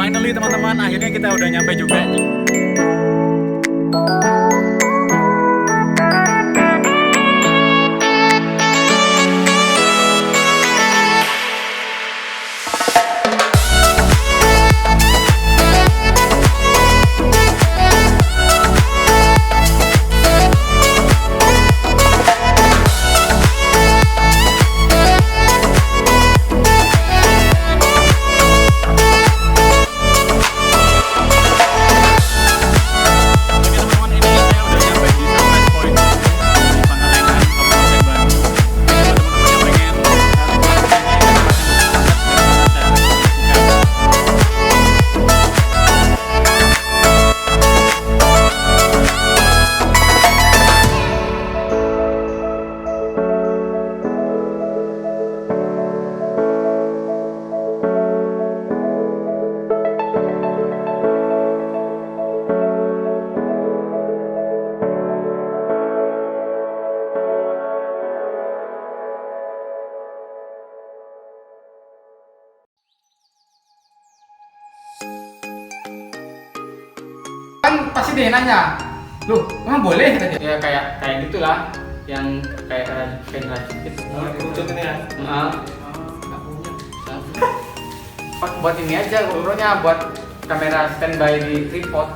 Finally teman-teman, akhirnya kita udah nyampe juga. Kan pasti dia nanya, loh emang boleh kata dia. Ya kayak gitulah, yang kayak rajin gitu. Ini ya. Buat ini aja GoPro-nya, buat kamera standby di tripod.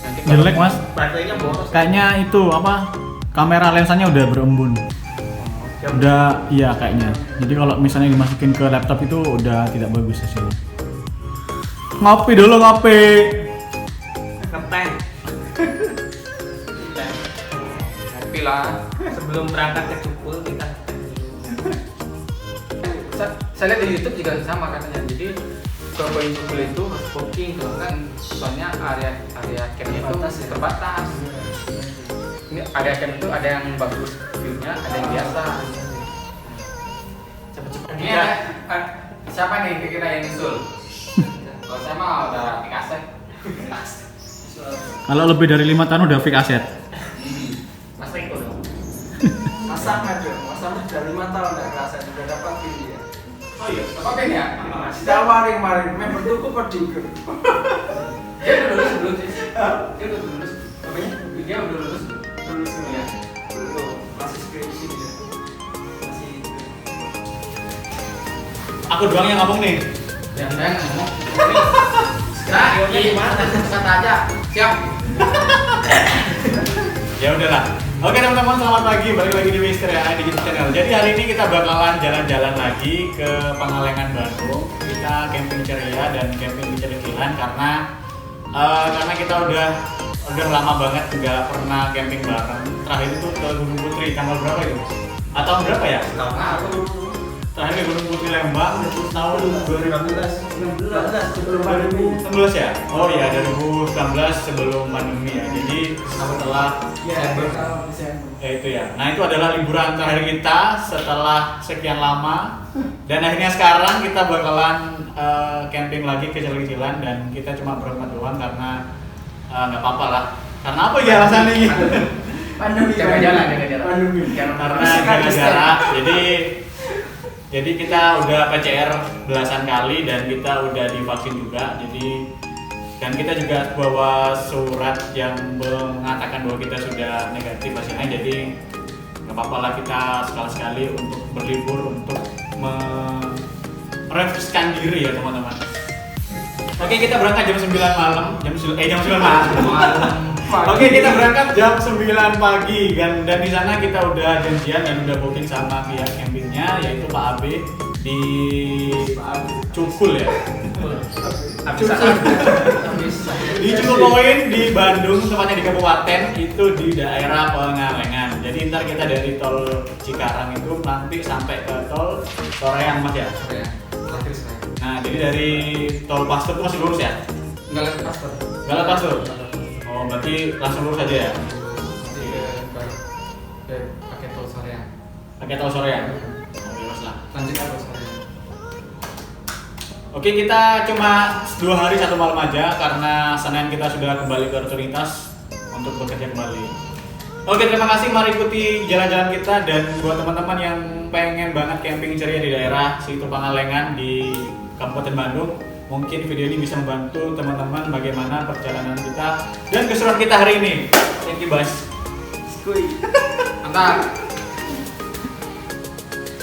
Nanti kalau- Jelek mas, Baterainya boros. kayaknya itu apa? Kamera lensanya udah berembun. Udah, iya kayaknya. Jadi kalau misalnya dimasukin ke laptop itu udah tidak bagus hasilnya. Ngopi dulu ngopi. Ngeteh. Kopi lah. Sebelum berangkat ke Cukul kita. Saya lihat di YouTube juga sama katanya. Jadi kalau poin Cukul itu harus booking tuh kan, soalnya area campnya itu terbatas. Ini area camp itu ada yang bagus view-nya, ada yang biasa. Cepet-cepet Ini juga. siapa nih kira-kira yang nyusul? Kalau saya mah udah dikasih. Kalau lebih dari 5 tahun udah fix aset. Mas Riko dong. Mas Ahmad dong, Mas Ahmad sudah 5 tahun nggak kerasa juga dapat ini ya. Oh iya, apa Ben ya? Ditawarin kemarin, member tuku per digger. Dia udah lulus belum sih? Dia udah lulus. Apanya? Dia udah lulus. Lulus dulu Ya. belum, masih skripsi dia. Masih Aku doang yang ngomong nih. Yang saya ngomong. Skenarionya gimana? Kata aja. Siap. Ya udahlah. Oke teman-teman, selamat pagi, balik lagi di Mister ya di YouTube channel. Jadi hari ini kita bakalan jalan-jalan lagi ke Pangalengan Bandung. Kita camping ceria dan camping kecil-kecilan karena kita udah lama banget nggak pernah camping bareng. Terakhir itu ke Gunung Putri tanggal berapa itu? Atau berapa ya? Tahun lalu. Terakhir ke Gunung Putri Lembang itu tahun 16 sebelum pandemi. 2019 ya? Oh iya, 2019 sebelum pandemi ya. Jadi setelah Ya, tahun Desember. ya itu ya. Nah itu adalah liburan terakhir kita setelah sekian lama. Dan akhirnya sekarang kita bakalan camping lagi kecil-kecilan dan kita cuma berempat doang karena nggak apa-apa lah. Karena apa ya alasannya? Pandemi. Jaga jarak, jaga jarak. Pandemi. Karena jaga jarak. Jadi kita udah PCR belasan kali dan kita udah divaksin juga. Dan kita juga bawa surat yang mengatakan bahwa kita sudah negatif hasilnya. Jadi nggak apa-apa lah kita sekali-sekali untuk berlibur untuk merefreshkan diri ya teman-teman. Oke, kita berangkat jam 9 malam. Jam 9 malam. Oke, kita berangkat jam 9 pagi dan di sana kita udah janjian dan udah booking sama pihak campingnya yaitu Pak Abe di Cukul ya. Di Cukul Point di Bandung, tepatnya di kabupaten itu di daerah Pangalengan. Jadi ntar kita dari tol Cikarang itu nanti sampai ke tol Soreang Mas ya. Ya. Terakhir saya. Nah, jadi dari tol Pasteur itu masih lurus ya? Enggak lewat pastor. Nggak lepas tuh? Oh, berarti langsung lurus aja ya? Nanti pakai tol Soreang. Pakai tol Soreang? Oh, bebas lah. Lanjut ke tol Soreang. Oke, kita cuma 2 hari 1 malam aja karena Senin kita sudah kembali ke rutinitas untuk bekerja kembali. Oke, terima kasih. Mari ikuti jalan-jalan kita dan buat teman-teman yang pengen banget camping ceria di daerah situ Pangalengan di Kabupaten Bandung, Mungkin video ini bisa membantu teman-teman bagaimana perjalanan kita dan keseruan kita hari ini. Thank you, Bas. Mantap.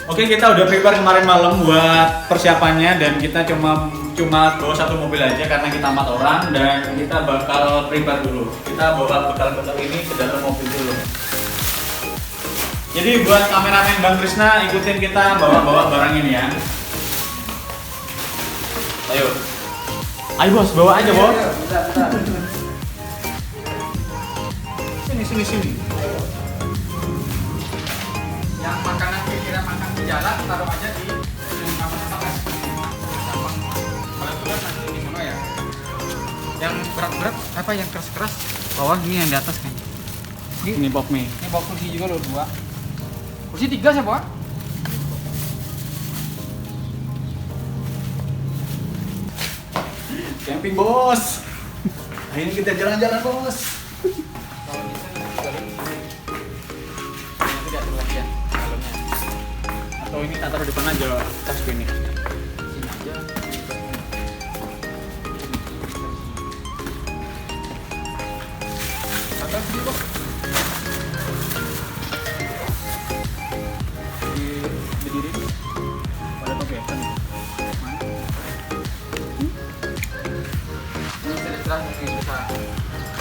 Oke, kita udah prepare kemarin malam buat persiapannya dan kita cuma bawa satu mobil aja karena kita 4 orang dan kita bakal prepare dulu. Kita bawa bekal-bekal ini ke dalam mobil dulu. Jadi buat kameramen Bang Krisna ikutin kita bawa barang ini ya. Ayo bos, bawa aja bos. Sini. Yang makanan kira makan di jalan taruh aja di apa kan. Gampang. Kalau itu kan nanti di sana ya. Yang berat-berat apa yang keras-keras bawah ini yang di atas kan. Ini box mie. Ini bawa kursi juga loh 2. Kursi 3 siapa? Camping bos. Akhirnya kita jalan-jalan bos. Kalau bisa nanti diatur lagi ya dalamnya. Atau ini tak taruh depan aja tasku ini. Sini aja. Atau sini kok. Berdiri. Pada paketan. Bisa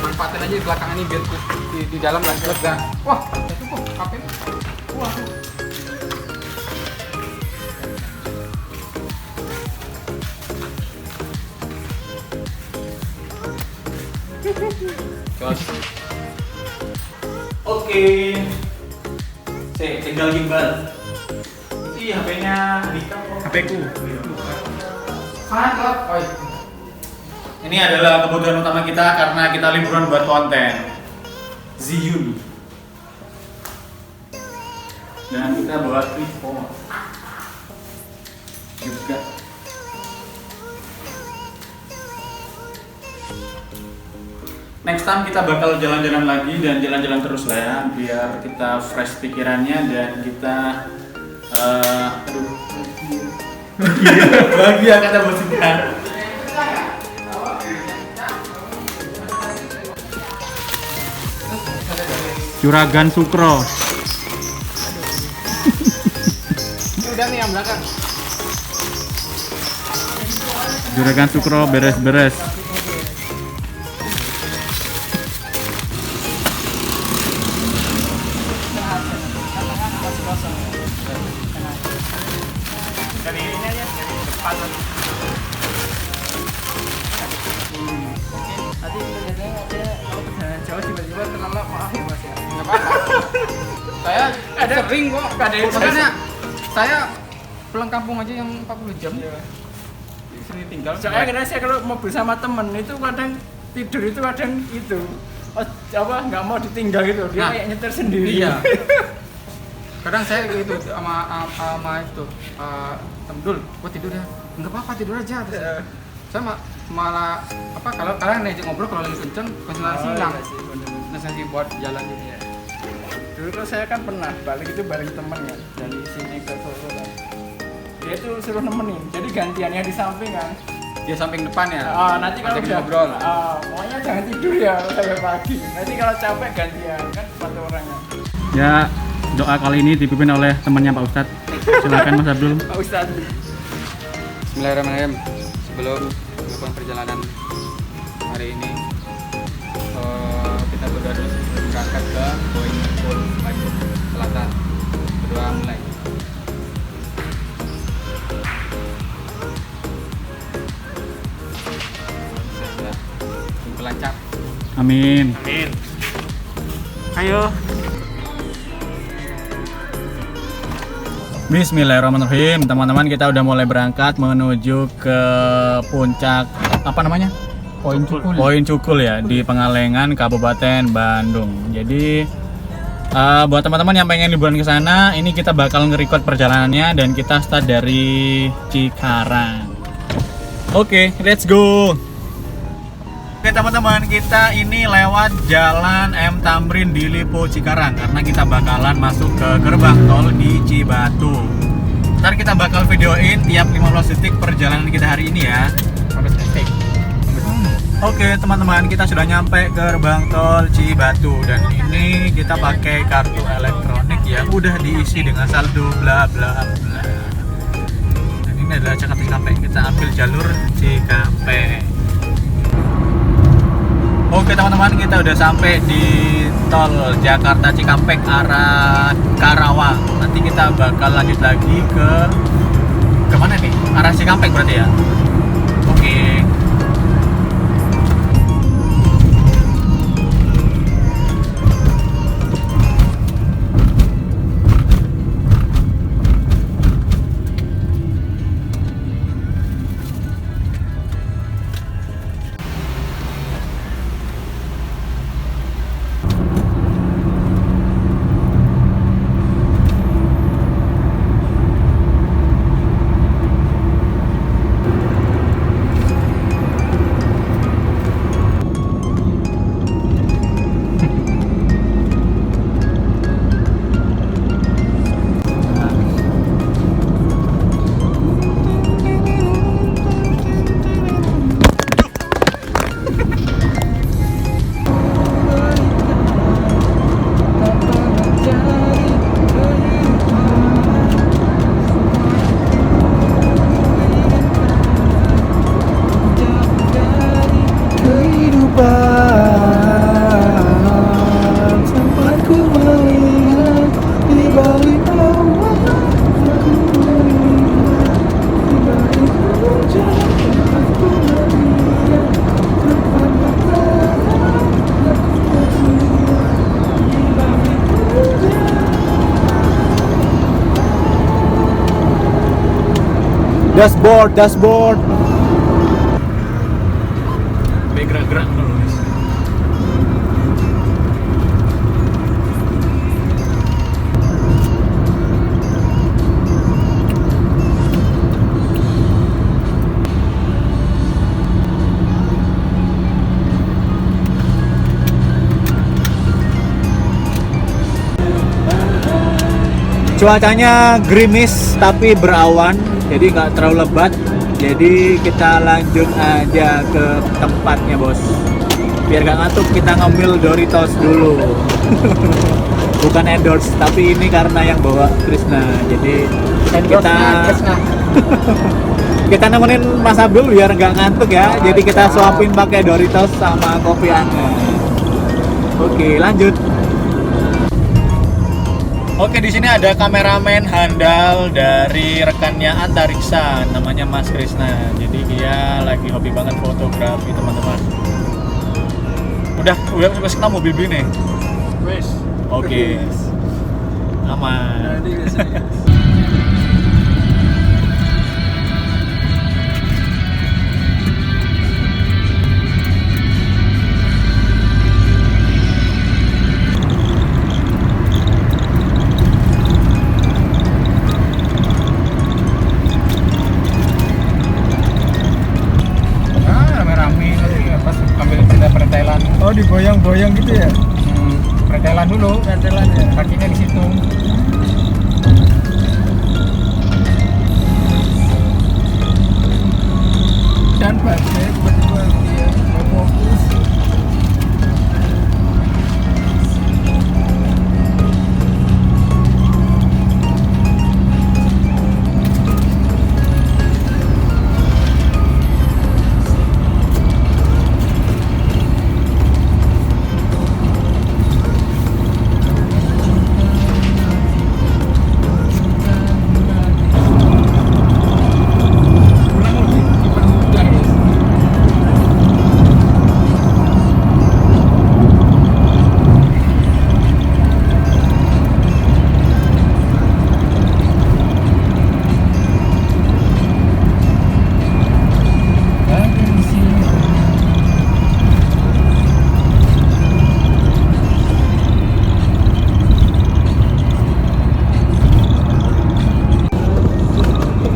manfaatin aja di belakang ini biar di dalam lah lega. Wah, itu kok kafe. Wah. Cos. Oke. Tinggal gimbal. Ini HP-nya Dika kok. HP-ku. Mantap. Oi. Ini adalah kebutuhan utama kita karena kita liburan buat konten. Ziyun. Dan kita bawa tripod juga. Next time kita bakal jalan-jalan lagi dan jalan-jalan terus lah ya, biar kita fresh pikirannya dan kita bahagia kata bos kita. Juragan Sukro. Ini udah nih yang belakang. Juragan Sukro beres-beres. Dari ini aja, dari depan. Tadi biasanya kalau perjalanan jauh tiba-tiba terlambat, maaf ya mas ya. Enggak apa-apa. Saya ada sering kok. Ada yang Makanya saya pulang kampung aja yang 40 jam. Di sini tinggal. Soalnya karena saya kalau mobil sama temen itu kadang tidur itu kadang itu apa nggak mau ditinggal gitu, dia Nah, kayak nyetir sendiri. Iya. Kadang saya gitu sama itu Temdul, gua tidur ya. Enggak apa-apa, tidur aja. Terus saya malah apa kalau kalian ngajak ngobrol kalau lagi kenceng konsentrasi hilang. Konsentrasi buat jalan gitu ya. Dulu tuh saya kan pernah balik itu bareng temen kan dari sini ke Solo kan. Dia tuh suruh nemenin, jadi gantiannya di samping kan. Dia samping depan ya. Nanti kalau Ajak udah ngobrol. pokoknya jangan tidur ya sampai pagi. Nanti kalau capek gantian kan 4 orang kan. Ya, doa kali ini dipimpin oleh temannya Pak Ustadz. Silakan Mas Abdul. Pak Ustadz. Bismillahirrahmanirrahim. Sebelum melakukan perjalanan hari ini, kita berdoa dulu sebelum berangkat ke Boeing Pool Bandung Selatan. Berdoa mulai. Semoga lancar. Amin. Amin. Ayo. Bismillahirrahmanirrahim. Teman-teman, kita udah mulai berangkat menuju ke puncak apa namanya? Poin Cukul. Poin Cukul ya di Pengalengan, Kabupaten Bandung. Jadi buat teman-teman yang pengen liburan ke sana, ini kita bakal nge-record perjalanannya dan kita start dari Cikarang. Oke, let's go. Oke teman-teman, kita ini lewat Jalan M Tamrin di Lipo Cikarang karena kita bakalan masuk ke gerbang tol di Cibatu. Ntar kita bakal videoin tiap 15 detik perjalanan kita hari ini ya. Oke teman-teman, kita sudah nyampe ke gerbang tol Cibatu dan ini kita pakai kartu elektronik yang udah diisi dengan saldo bla bla bla. Dan ini adalah Jakarta Cikampek, kita ambil jalur Cikampek. Oke teman-teman, kita udah sampai di tol Jakarta Cikampek arah Karawang. Nanti kita bakal lanjut lagi ke mana nih? Arah Cikampek berarti ya. Oke. Dashboard. Gerak-gerak dulu guys. Cuacanya gerimis tapi berawan, jadi nggak terlalu lebat. Jadi kita lanjut aja ke tempatnya bos. Biar gak ngantuk kita ngemil Doritos dulu. Bukan endorse, tapi ini karena yang bawa Krisna. Jadi kita nemenin Mas Abdul biar nggak ngantuk ya. Jadi kita suapin pakai Doritos sama kopi hangat. Oke, lanjut. Oke, di sini ada kameramen handal dari rekannya Antariksa, namanya Mas Krisna. Jadi dia lagi hobi banget fotografi, teman-teman. Udah sampai ketemu mobil nih. Wes. Oke. Aman. Oh, diboyang-boyang gitu ya? Pretelan dulu, Pretelan ya. kakinya di situ. Dan badai tiba-tiba dia nggak fokus.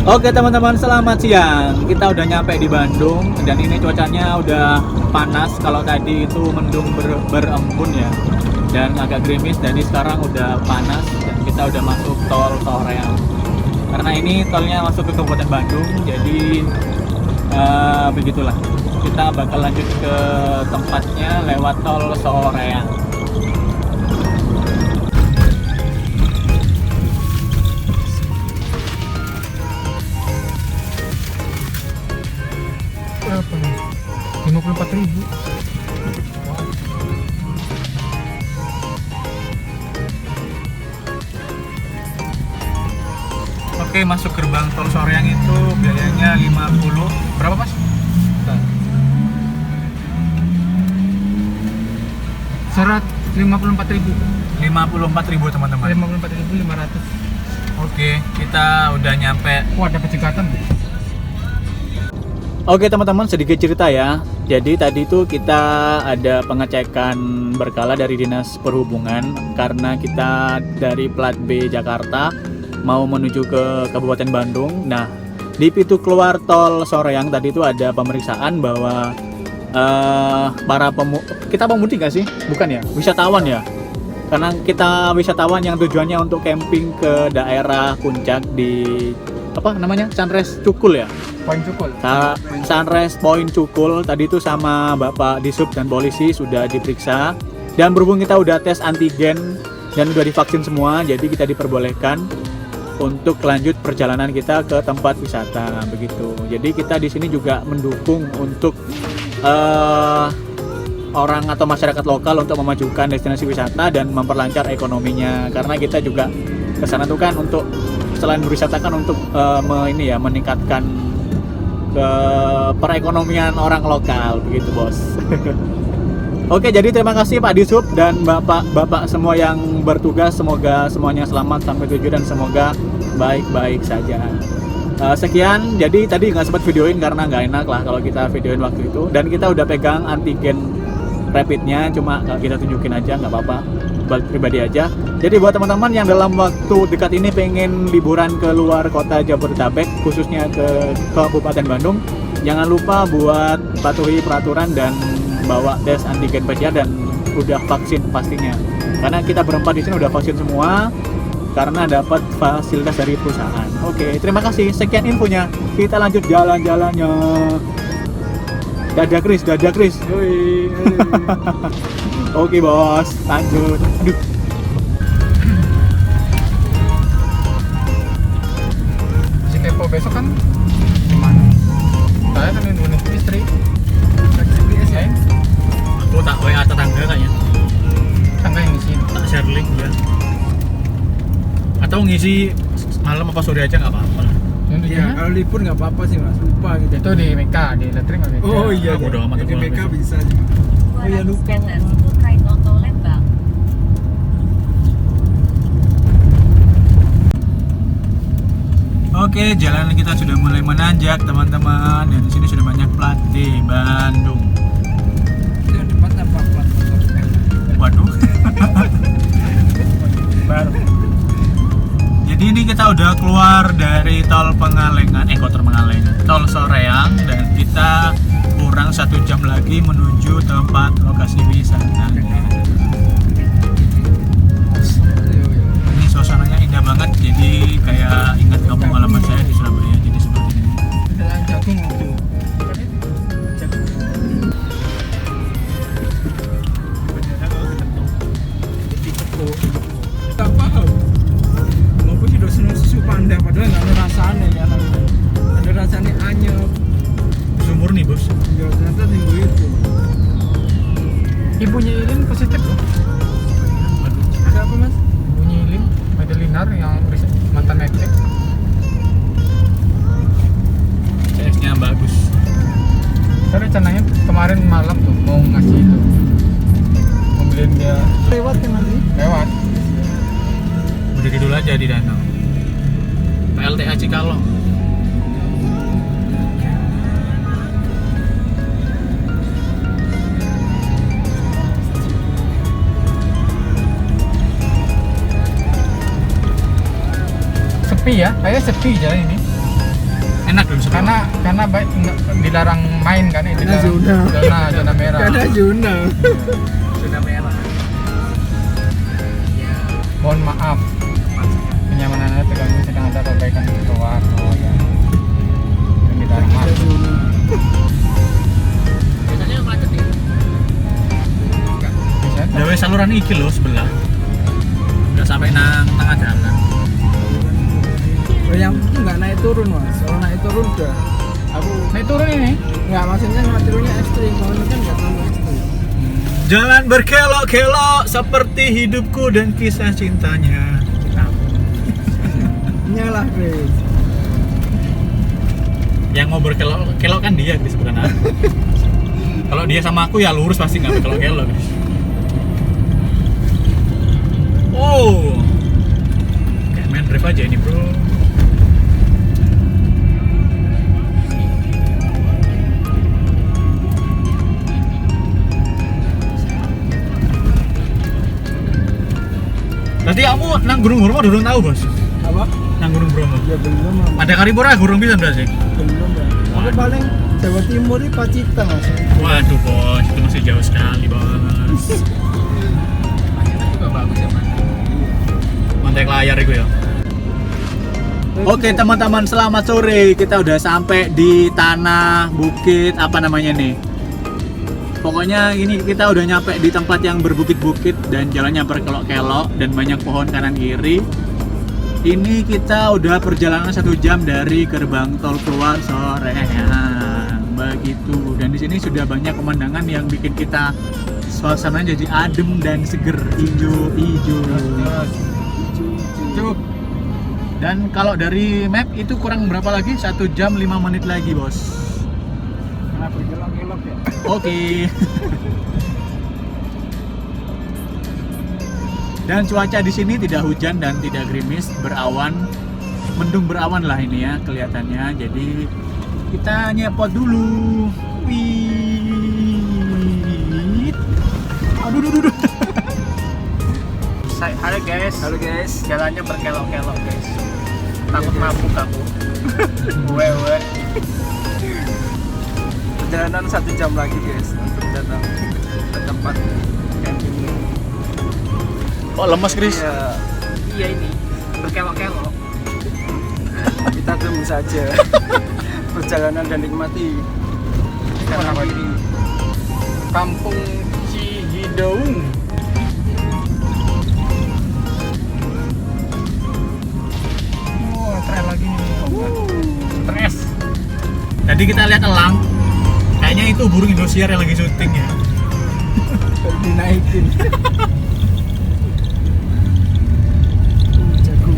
Oke teman-teman, selamat siang. Kita udah nyampe di Bandung dan ini cuacanya udah panas. Kalau tadi itu mendung berembun ya, dan agak gerimis. Jadi sekarang udah panas dan kita udah masuk tol Soreang. Karena ini tolnya masuk ke Kabupaten Bandung, jadi begitulah. kita bakal lanjut ke tempatnya lewat tol Soreang. Berapa nih? 54.000. Oke, masuk gerbang tol Soreang itu biayanya 50. Berapa, Mas? Serat 54.000. 54.000 teman-teman. 54.500. Oke, kita udah nyampe. Wah, ada pencegatan. Oke teman-teman, sedikit cerita ya. Jadi tadi itu kita ada pengecekan berkala dari Dinas Perhubungan karena kita dari plat B Jakarta mau menuju ke Kabupaten Bandung. Nah, di pintu keluar tol Soreang tadi itu ada pemeriksaan bahwa kita pemudik nggak sih? Bukan ya, wisatawan ya. Karena kita wisatawan yang tujuannya untuk camping ke daerah puncak di apa namanya? Sunrise Cukul ya. Poin Cukul. Sunrise Point Cukul tadi itu sama Bapak Disub dan polisi sudah diperiksa, dan berhubung kita udah tes antigen dan udah divaksin semua, jadi kita diperbolehkan untuk lanjut perjalanan kita ke tempat wisata begitu. Jadi kita di sini juga mendukung untuk orang atau masyarakat lokal untuk memajukan destinasi wisata dan memperlancar ekonominya, karena kita juga kesana tuh kan untuk selain berwisata kan untuk meningkatkan ke perekonomian orang lokal begitu bos. Oke, jadi terima kasih Pak Disub dan bapak-bapak semua yang bertugas, semoga semuanya selamat sampai tujuan dan semoga baik-baik saja. Sekian, jadi tadi nggak sempat videoin karena nggak enak lah kalau kita videoin waktu itu, dan kita udah pegang antigen rapidnya, cuma kita tunjukin aja nggak apa-apa, pribadi aja. Jadi buat teman-teman yang dalam waktu dekat ini pengen liburan ke luar kota Jabodetabek, khususnya ke Kabupaten Bandung, jangan lupa buat patuhi peraturan dan bawa tes antigen PCR dan udah vaksin pastinya. Karena kita berempat di sini udah vaksin semua karena dapat fasilitas dari perusahaan. Oke, terima kasih. Sekian infonya. Kita lanjut jalan-jalannya. Dadah Chris. Oke bos, lanjut. Aduh. Si kepo besok kan gimana? Saya kan ini istri. GPS ya? Aku tak WA tetangga kayaknya. Tangga yang ngisi. Tak share link ya. Atau ngisi malam apa sore aja nggak apa-apa. Iya, kalau libur nggak apa-apa sih mas, lupa gitu. Itu di Meka, di Letring Meka. Oh iya, Aku udah amat di lupa. BK bisa cuma. Oh iya lupa. Train Auto Lembang. Oke, jalanan kita sudah mulai menanjak teman-teman, dan di sini sudah banyak plat di Bandung. Itu yang depan apa plat motor? Waduh. Baru. Jadi ini kita udah keluar dari tol Pengalengan, tol Soreang, dan kita kurang 1 jam lagi menuju tempat lokasi wisata. Ini suasananya indah banget, jadi kayak ingat kampung halaman saya di Surabaya, jadi seperti ini. Jalan jagung itu. Tak paham. Mau sih dosen susu panda padahal nggak ada rasanya kan. Ada rasanya anyep. Sumur nih bos. Ya ternyata tinggu itu. Ibunya Ilin positif loh. Ada apa mas? Ibunya Ilin, Medelinar yang mantan medek. CS-nya bagus. Saya rencananya kemarin malam tuh mau ngasih itu, mau beliin dia Lewat kan nanti. lewat. Berdiri dulu aja di danau. PLTA Cikalong. Sepi ya, kayaknya sepi jalan ini. Enak dong sekarang. Karena baik dilarang main kan ini, Karena zona merah. Ada zona. Sudah merah. Mohon maaf, kenyamanannya terganggu sedang ada perbaikan di trotoar. Oh ya, yang dilarang Ada masuk. zona. jalan iki loh sebelah. Nggak sampai nang tengah jalan. Oh, yang itu nggak naik turun mas. Kalau naik turun udah. Aku Naik turun ini. nggak maksudnya naik turunnya ekstrim. Kalau ini kan nggak terlalu ekstrim. Jalan berkelok-kelok seperti hidupku dan kisah cintanya. Nyalah Chris. Yang mau berkelok-kelok kan dia, Chris, bukan aku. Kalau dia sama aku ya lurus pasti nggak berkelok-kelok, Chris. Oh, kayak main drift aja ini, bro. Tadi kamu nang Gunung Bromo durung tahu, Bos? Apa? Nang Gunung Bromo. Ya belum lah. Ada Karipura gurung bisa berarti? Belum ya. Aku paling Jawa Timur ini Pacitan mas. Waduh, Bos, itu masih jauh sekali, Bos. Pacitan juga bagus ya Mas. Mantek layar itu ya. Oke teman-teman, selamat sore. Kita udah sampai di tanah bukit apa namanya nih? Pokoknya ini kita udah nyampe di tempat yang berbukit-bukit dan jalannya berkelok-kelok dan banyak pohon kanan kiri. Ini kita udah perjalanan 1 jam dari gerbang tol keluar Soreang. Begitu. Dan di sini sudah banyak pemandangan yang bikin kita suasananya jadi adem dan seger, hijau-hijau. Cuk. Dan kalau dari map itu kurang berapa lagi? 1 jam 5 menit lagi, Bos. Kenapa gelap-gelap ya? Oke. Dan cuaca di sini tidak hujan dan tidak gerimis, berawan, mendung berawan lah ini ya kelihatannya. Jadi kita nyepot dulu. Wih. Aduh. Halo guys. Halo guys. Jalannya berkelok-kelok guys. Takut mabuk aku. Wewe. Perjalanan 1 jam lagi guys untuk datang ke tempat camping ini. Kok lemes, Chris? Iya, Iya ini berkelok-kelok. kita tunggu saja perjalanan dan nikmati Kanan kiri. Kampung Cihideung. Oh, trail lagi nih. Stres. Tadi kita lihat elang. Kayaknya itu burung Indosiar yang lagi syuting ya. dinaikin. Jago.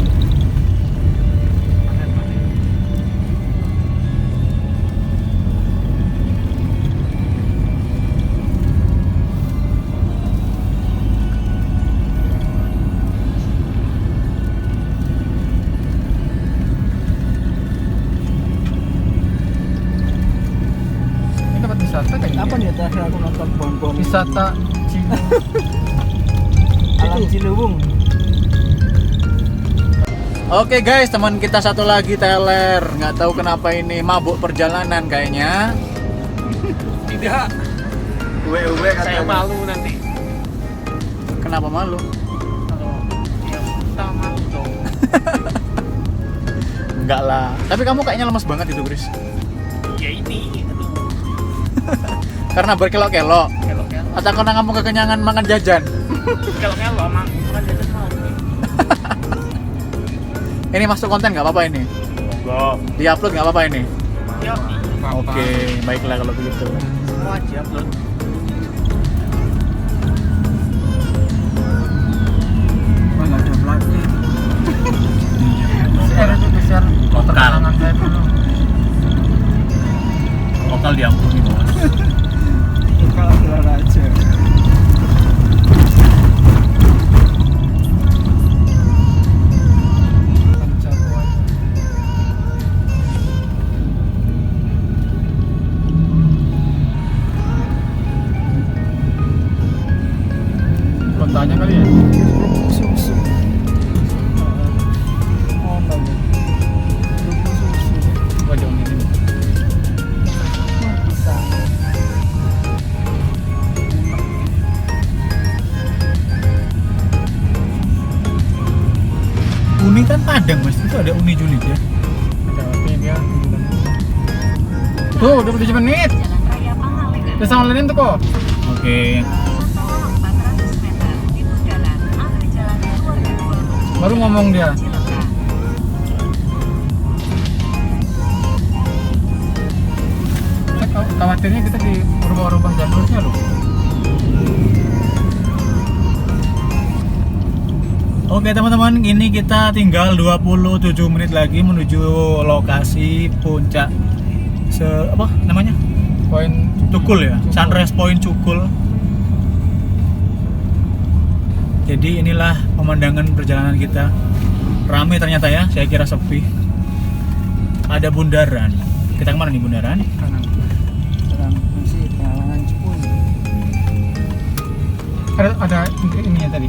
Ini tempat wisata kayaknya. Kapan ya terakhir aku nonton pohon-pohon ini? Wisata Alam Ciliwung. Oke guys, teman kita satu lagi teler. Nggak tahu kenapa ini mabuk perjalanan kayaknya. Tidak. Uwe Saya malu nanti. Kenapa malu? Kalau dia kita malu dong. Enggak lah. Tapi kamu kayaknya lemes banget itu, Chris. Ya ini. Aduh. Karena berkelok-kelok. Kelok-kelok. Atau karena kamu kekenyangan makan jajan? Kelok-kelok emang. Bukan jajan mau. Ini masuk konten nggak apa-apa ini? Monggo. Di-upload nggak apa-apa ini? Ya. Oke, baiklah kalau begitu. Semua aja upload. Wah, nggak ada pelatih. Share itu share. Lokal. Tangan saya dulu. Lokal diampuni, Bos. Kalau gelar aja. Kontanya kali ya. Susu. Oh, bagus. Susu. Gua jangan ini. Pisang. Uni kan Padang, Mas. Itu ada Uni Julid ya. Tapi dia tuh 27 menit. Jalan Raya Pangalengan. Bisa online tuh kok. Oke. Tolong 400 meter di Baru ngomong dia. Saya khawatirnya kita di berubah-ubah jalurnya loh. Oke teman-teman, ini kita tinggal 27 menit lagi menuju lokasi puncak apa namanya? Poin Cukul ya, Sunrise Point Cukul. Jadi inilah pemandangan perjalanan kita. Ramai ternyata ya, saya kira sepi. Ada bundaran. Kita kemana nih bundaran? kanan. Sedang misi pengalangan Cipuy. Ada ininya tadi.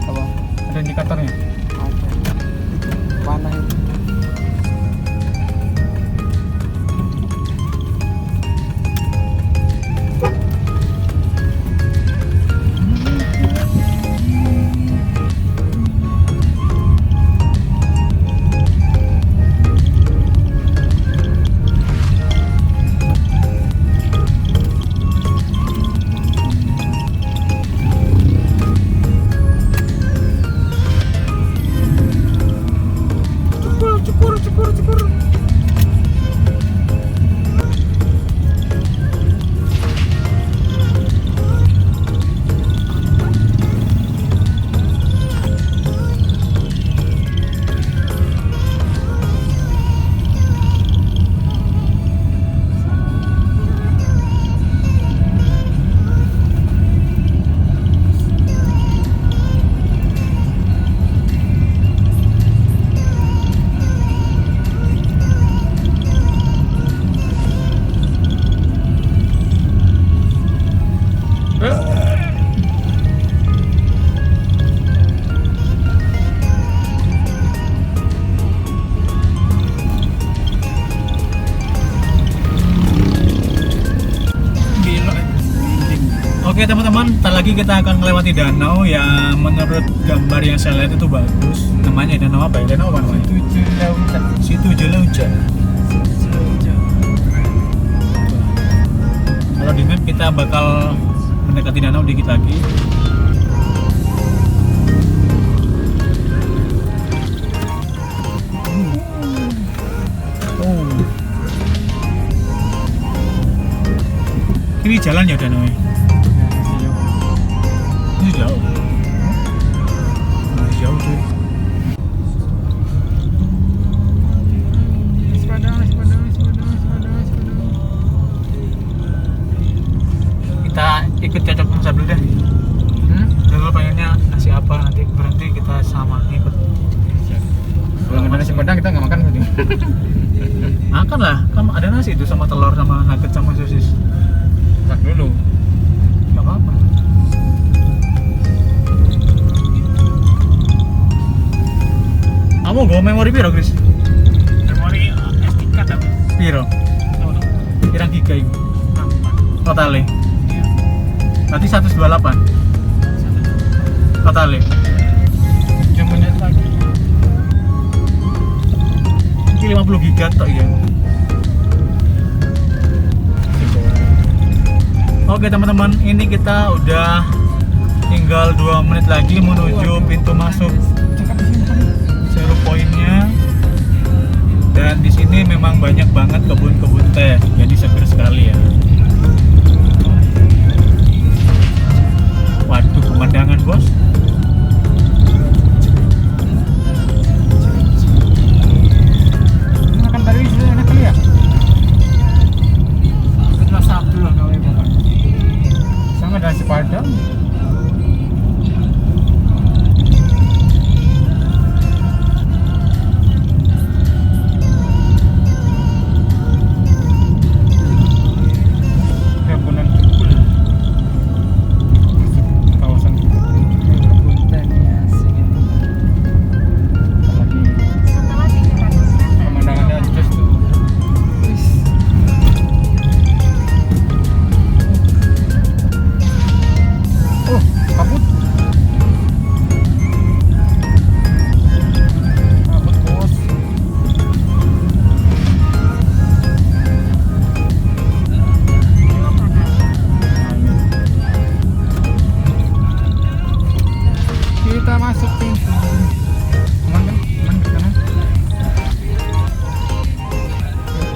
Apa? Ada indikatornya. Ada. Panah itu. Cukur. Oke teman-teman, ntar lagi kita akan melewati danau yang menurut gambar yang saya lihat itu bagus. Namanya danau apa ya? Danau apa namanya? Situ Jelauca. Kalau di map kita bakal mendekati danau dikit lagi. Oh. Ini jalan ya danau. Itu jauh. Masih jauh tuh. Kita ikut cocok sama dulu deh. Dulu pengennya nasi apa, nanti berhenti kita sama ikut. Kalau nggak ada nasi Padang kita nggak makan berarti. Makan lah, kan ada nasi itu sama telur sama nugget sama sosis. Masak dulu. Gak apa-apa. Kamu bawa memori piro, Chris? Memori SD card tapi. Piro? Pirang giga itu? Totalnya? Berarti 128? Totalnya? 7 menit lagi. Ini 50 giga tok ya. Oke teman-teman, ini kita udah tinggal 2 menit lagi menuju pintu masuk zero point-nya. Dan di sini memang banyak banget kebun-kebun teh, jadi seger sekali ya. Waduh, pemandangan bos. Makan tadi sudah enak kali ya? Setelah Sabtu lah kali makan. Sama ada nasi Padang.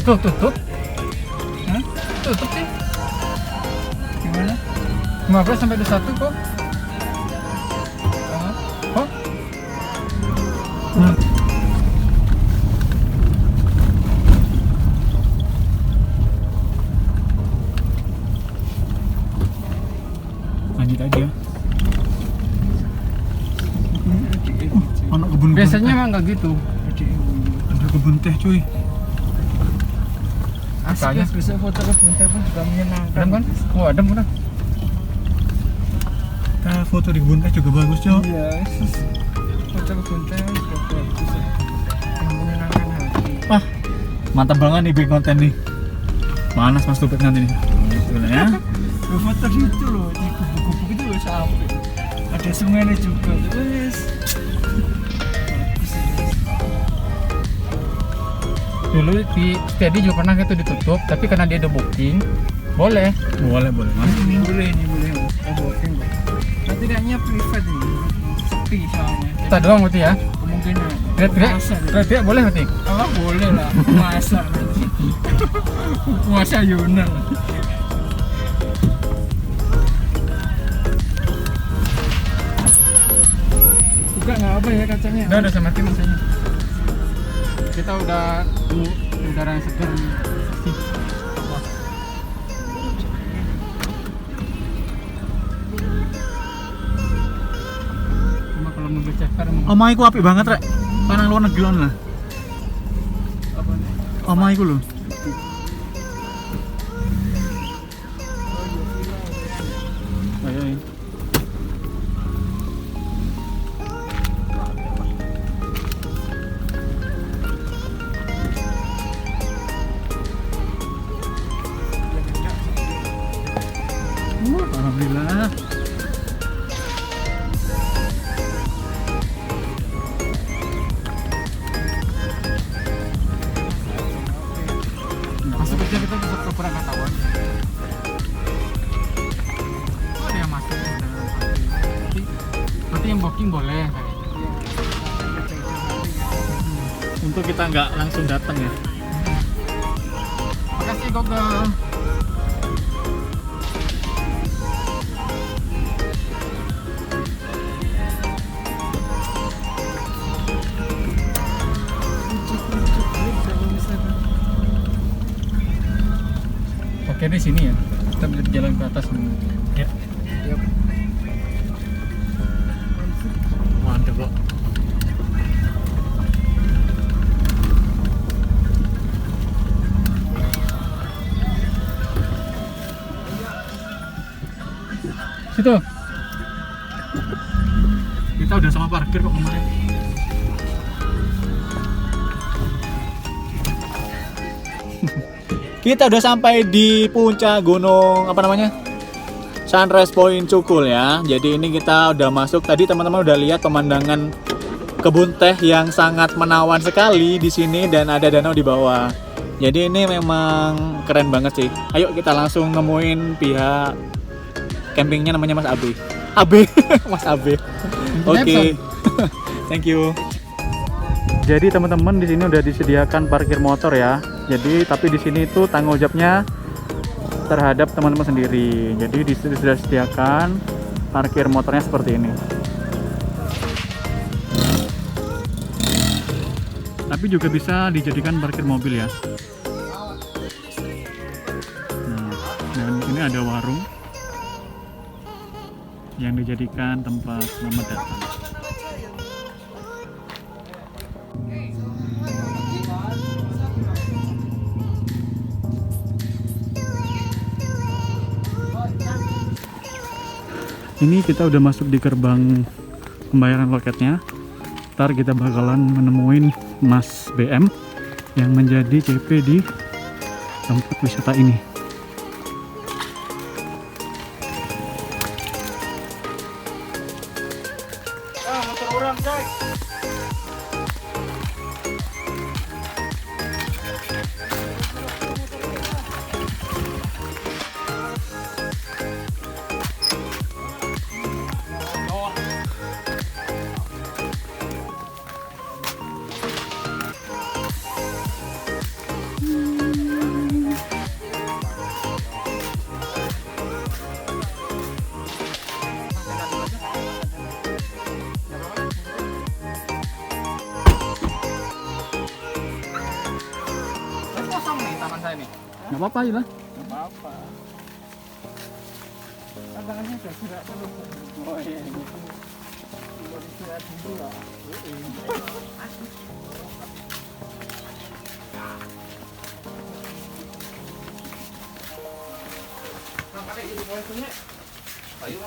Tuh tutup. Hah? Tutup sih. Gimana? 15 sampai 21 kok. Oh. Lanjut aja. Anak kebun Biasanya emang nggak gitu. ada kebun teh cuy. Asalnya Asik, besok foto kebun teh pun juga menyenangkan. adem kan? Oh adem udah. Kita foto di kebun teh juga bagus cuy. Iya, foto kebun teh juga bagus. Yang menyenangkan hati. Wah, mantap banget nih bikin konten nih. Panas mas tupet nanti nih. Boleh ya? Lu foto di itu loh, di gubuk-gubuk itu loh sampai. Ada sungainya juga. Terus Dulu di Steady juga pernah itu ditutup, tapi karena dia ada booking, boleh. Boleh mas. ini boleh. Booking. Tapi kayaknya privat ini. Sepi soalnya. Kita doang berarti ya. Kemungkinan. Masa gitu. Teriak boleh berarti. Oh boleh lah, puasa nanti. Puasa Yunan. Buka nggak apa ya kacanya? Udah sama tim masanya. Kita udah udara yang segar nih. Sih. Cuma kalau mobil ceker Omah iku apik banget rek. Panang luar negeri lah. Apa nih? Omah iku lho. Ayo. Alhamdulillah. masuk kerja kita bisa kurang ketahuan. Oh, ada yang masuk berarti yang booking boleh kayaknya. Untuk kita nggak langsung datang ya. Makasih Google. Oke di sini ya. Kita bisa jalan ke atas nih. Ya. Mantap kok. Situ. Kita udah sama parkir kok kemarin. Kita udah sampai di puncak gunung apa namanya? Sunrise Point Cukul ya. Jadi ini kita udah masuk. Tadi teman-teman udah lihat pemandangan kebun teh yang sangat menawan sekali di sini dan ada danau di bawah. Jadi ini memang keren banget sih. Ayo kita langsung nemuin pihak campingnya, namanya Mas Abe. Mas Abe. Oke. Thank you. Jadi teman-teman di sini udah disediakan parkir motor ya. Jadi tapi di sini itu tanggung jawabnya terhadap teman-teman sendiri. Jadi di sini sudah disediakan parkir motornya seperti ini. Tapi juga bisa dijadikan parkir mobil ya. Nah, dan ini ada warung yang dijadikan tempat selamat datang. Ini kita udah masuk di gerbang pembayaran loketnya. Ntar kita bakalan menemuin Mas BM yang menjadi CP di tempat wisata ini. Motor orang, Jack. teman saya nih. Nggak apa-apa ya lah. Gak apa-apa. Kan tangannya udah gerak terus. Oh iya, gitu. Udah istirahat dulu lah. Nah, pakai itu poinnya. Ayo,